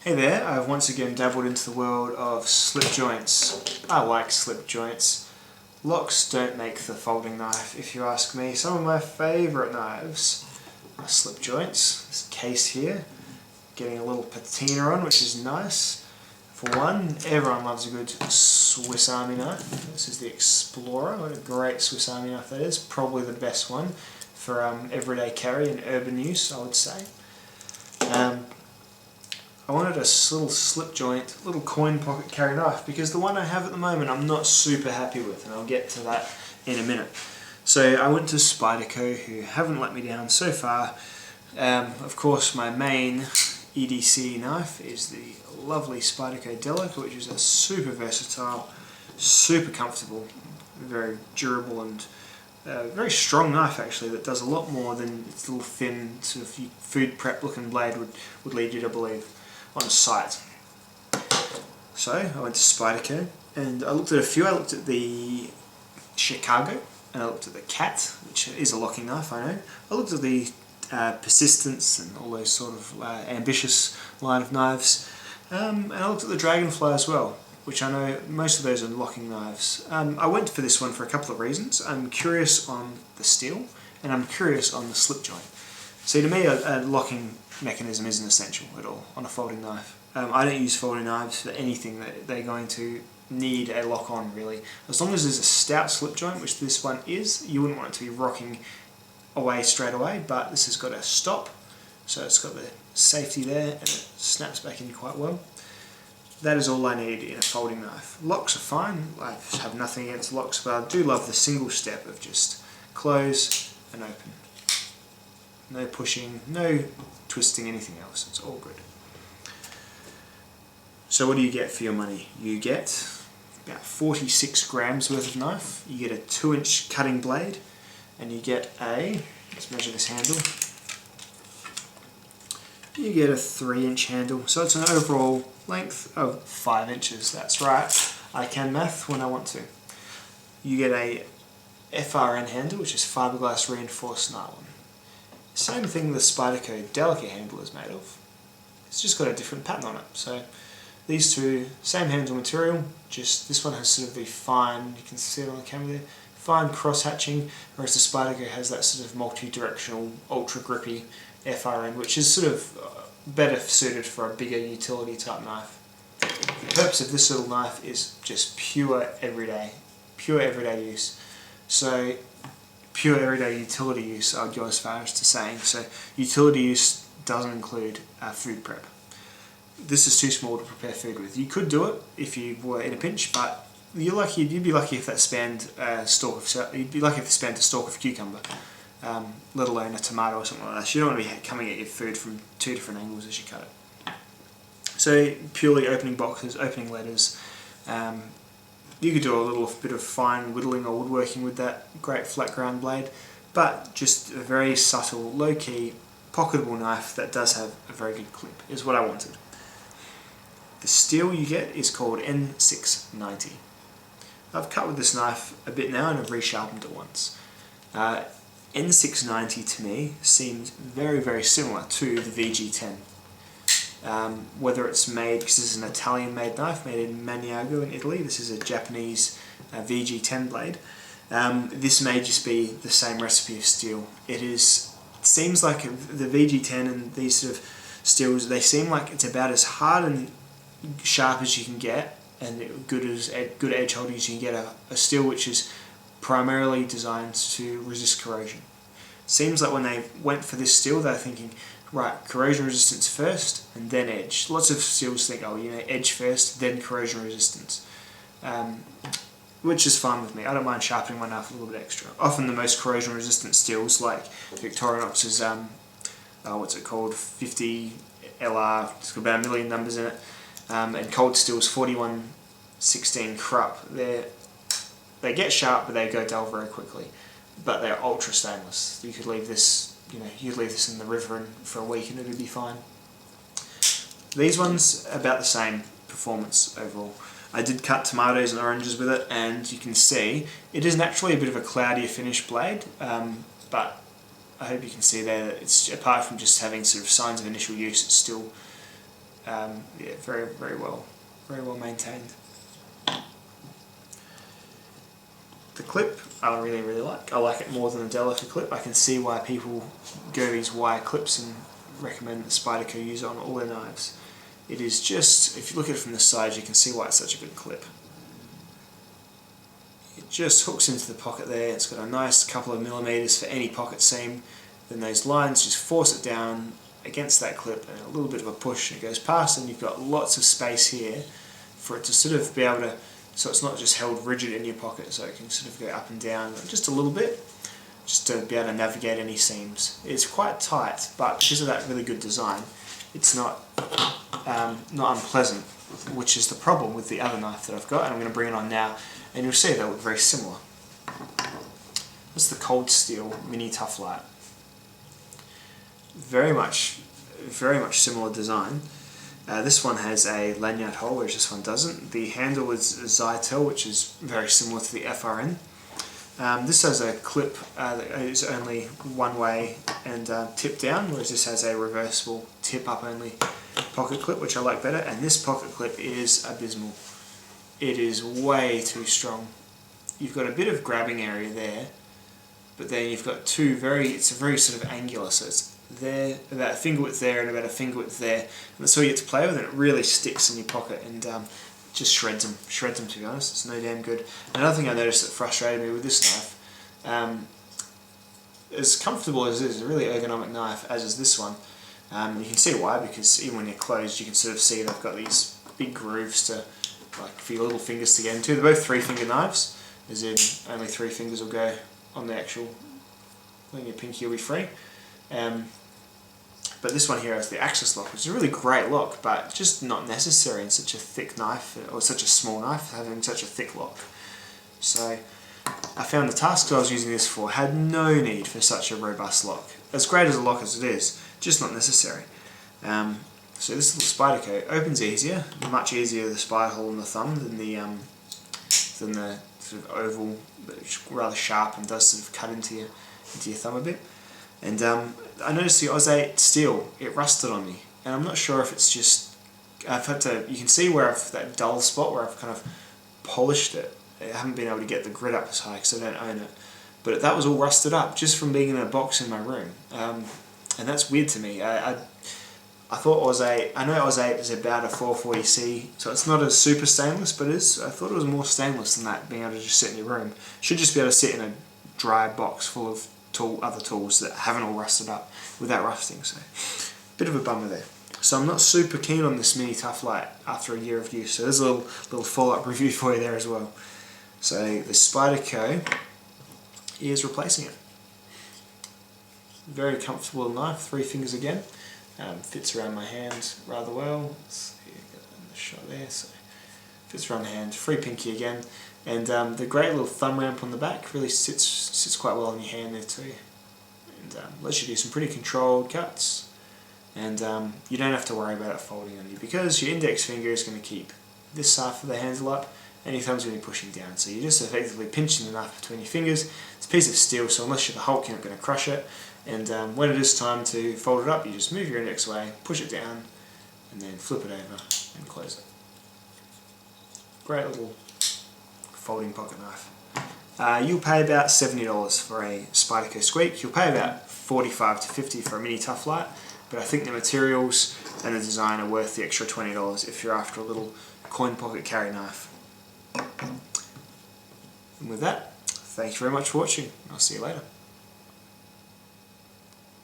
Hey there, I've once again dabbled into the world of slip joints. I like slip joints. Locks don't make the folding knife, if you ask me. Some of my favourite knives are slip joints. This case here, getting a little patina on, which is nice. For one, everyone loves a good Swiss Army knife. This is the Explorer. What a great Swiss Army knife that is. Probably the best one for everyday carry and urban use, I would say. I wanted a little slip joint, little coin pocket carry knife, because the one I have at the moment I'm not super happy with, and I'll get to that in a minute. So I went to Spyderco, who haven't let me down so far. Of course, my main EDC knife is the lovely Spyderco Delic, which is a super versatile, super comfortable, very durable and very strong knife actually, that does a lot more than its little thin sort of food prep looking blade would lead you to believe on sight. So I went to Spyderco and I looked at a few. I looked at the Chicago and I looked at the Cat, which is a locking knife, I know. I looked at the Persistence and all those sort of ambitious line of knives, and I looked at the Dragonfly as well, which I know most of those are locking knives. I went for this one for a couple of reasons. I'm curious on the steel and I'm curious on the slip joint. See, to me a locking mechanism isn't essential at all on a folding knife. I don't use folding knives for anything that they're going to need a lock on, really. As long as there's a stout slip joint, which this one is, you wouldn't want it to be rocking away straight away, but this has got a stop, so it's got the safety there and it snaps back in quite well. That is all I need in a folding knife. Locks are fine, I have nothing against locks, but I do love the single step of just close and open. No pushing, no twisting, anything else, it's all good. So what do you get for your money? You get about 46 grams worth of knife, you get a 2-inch cutting blade, and you get let's measure this handle, you get a 3-inch handle, so it's an overall length of 5 inches, that's right, I can math when I want to. You get a FRN handle, which is fiberglass reinforced nylon. Same thing the Spyderco Delica handle is made of, it's just got a different pattern on it. So these two, same handle material, just this one has sort of the fine, you can see it on the camera there, fine cross hatching, whereas the Spyderco has that sort of multi-directional, ultra grippy FRN, which is sort of better suited for a bigger utility type knife. The purpose of this little knife is just pure everyday use. So pure everyday utility use, I would go as far as to saying. So utility use doesn't include food prep. This is too small to prepare food with. You could do it if you were in a pinch, but you'd be lucky if that spanned a stalk of cucumber, let alone a tomato or something like that. So you don't want to be coming at your food from two different angles as you cut it. So purely opening boxes, opening letters. You could do a little bit of fine whittling or woodworking with that great flat ground blade, but just a very subtle, low-key, pocketable knife that does have a very good clip is what I wanted. The steel you get is called N690. I've cut with this knife a bit now and I've resharpened it once. N690 to me seems very, very similar to the VG10. Whether it's made, because this is an Italian made knife made in Maniago in Italy, this is a Japanese VG10 blade. This may just be the same recipe of steel. It seems like the VG10 and these sort of steels, they seem like it's about as hard and sharp as you can get, and good edge holding as you can get a steel which is primarily designed to resist corrosion. Seems like when they went for this steel, they're thinking, right, corrosion resistance first and then edge. Lots of steels think, oh, edge first, then corrosion resistance, which is fine with me. I don't mind sharpening my knife a little bit extra. Often the most corrosion resistant steels, like Victorinox's, what's it called, 50 LR, it's got about 1 million numbers in it, and Cold Steel's 4116 Krupp. They get sharp, but they go dull very quickly. But they're ultra stainless. You could leave this, you'd leave this in the river for a week and it'd be fine. These ones about the same performance overall. I did cut tomatoes and oranges with it, and you can see it is naturally a bit of a cloudier finish blade, but I hope you can see there that it's, apart from just having sort of signs of initial use, it's still Yeah, very well maintained. The clip I really like. I like it more than the Delica clip. I can see why people go these wire clips and recommend that Spyderco use it on all their knives. It is just, if you look at it from the side, you can see why it's such a good clip. It just hooks into the pocket there. It's got a nice couple of millimeters for any pocket seam. Then those lines just force it down against that clip, and a little bit of a push, and it goes past, and you've got lots of space here for it to sort of be able to, so it's not just held rigid in your pocket, so it can sort of go up and down just a little bit, just to be able to navigate any seams. It's quite tight, but because of that really good design, it's not unpleasant, which is the problem with the other knife that I've got, and I'm going to bring it on now, and you'll see they look very similar. That's the Cold Steel Mini Tough Light. Very much similar design. This one has a lanyard hole, whereas this one doesn't. The handle is a Zytel, which is very similar to the FRN. This has a clip that is only one way and tip down, whereas this has a reversible tip up only pocket clip, which I like better. And this pocket clip is abysmal. It is way too strong. You've got a bit of grabbing area there, but then you've got it's a very sort of angular, so it's there, about a finger width there and about a finger width there, and that's all you get to play with, and it really sticks in your pocket and just shreds them to be honest. It's no damn good. Another thing I noticed that frustrated me with this knife, as comfortable as it is, a really ergonomic knife, as is this one. You can see why, because even when you're closed you can sort of see they've got these big grooves to, like, for your little fingers to get into. They're both 3-finger knives, as in only 3 fingers will go on the actual, then your pinky will be free. But this one here has the axis lock, which is a really great lock, but just not necessary in such a thick knife, or such a small knife, having such a thick lock. So I found the tasks I was using this for had no need for such a robust lock. As great as a lock as it is, just not necessary. So this little Spyderco opens easier, much easier the spider hole in the thumb than the sort of oval, but it's rather sharp and does sort of cut into your thumb a bit. And I noticed the Oz 8 steel, it rusted on me, and I'm not sure if it's just, I've had to, you can see where that dull spot where I've kind of polished it. I haven't been able to get the grit up as high because I don't own it, but that was all rusted up just from being in a box in my room, and that's weird to me. I thought Oz 8, I know Oz 8 is about a 440C, so it's not as super stainless, but I thought it was more stainless than that, being able to just sit in your room. Should just be able to sit in a dry box full of other tools that haven't all rusted up without rusting, so bit of a bummer there. So I'm not super keen on this Mini Tough Light after a year of use, so there's a little follow-up review for you there as well. So the Spyderco is replacing it. Very comfortable knife, 3 fingers again, fits around my hand rather well. Let's see, get the shot there, so fits around the hand, free pinky again. And the great little thumb ramp on the back really sits quite well on your hand there too, and lets you do some pretty controlled cuts, and you don't have to worry about it folding on you, because your index finger is going to keep this half of the handle up and your thumb's going to be pushing down, so you're just effectively pinching the knife between your fingers. It's a piece of steel, so unless you're the Hulk you're not going to crush it, and when it is time to fold it up you just move your index away, push it down, and then flip it over and close it. Great little folding pocket knife. You'll pay about $70 for a Spyderco Squeak. You'll pay about $45 to $50 for a Mini Tough Light, but I think the materials and the design are worth the extra $20 if you're after a little coin pocket carry knife. And with that, thank you very much for watching. I'll see you later.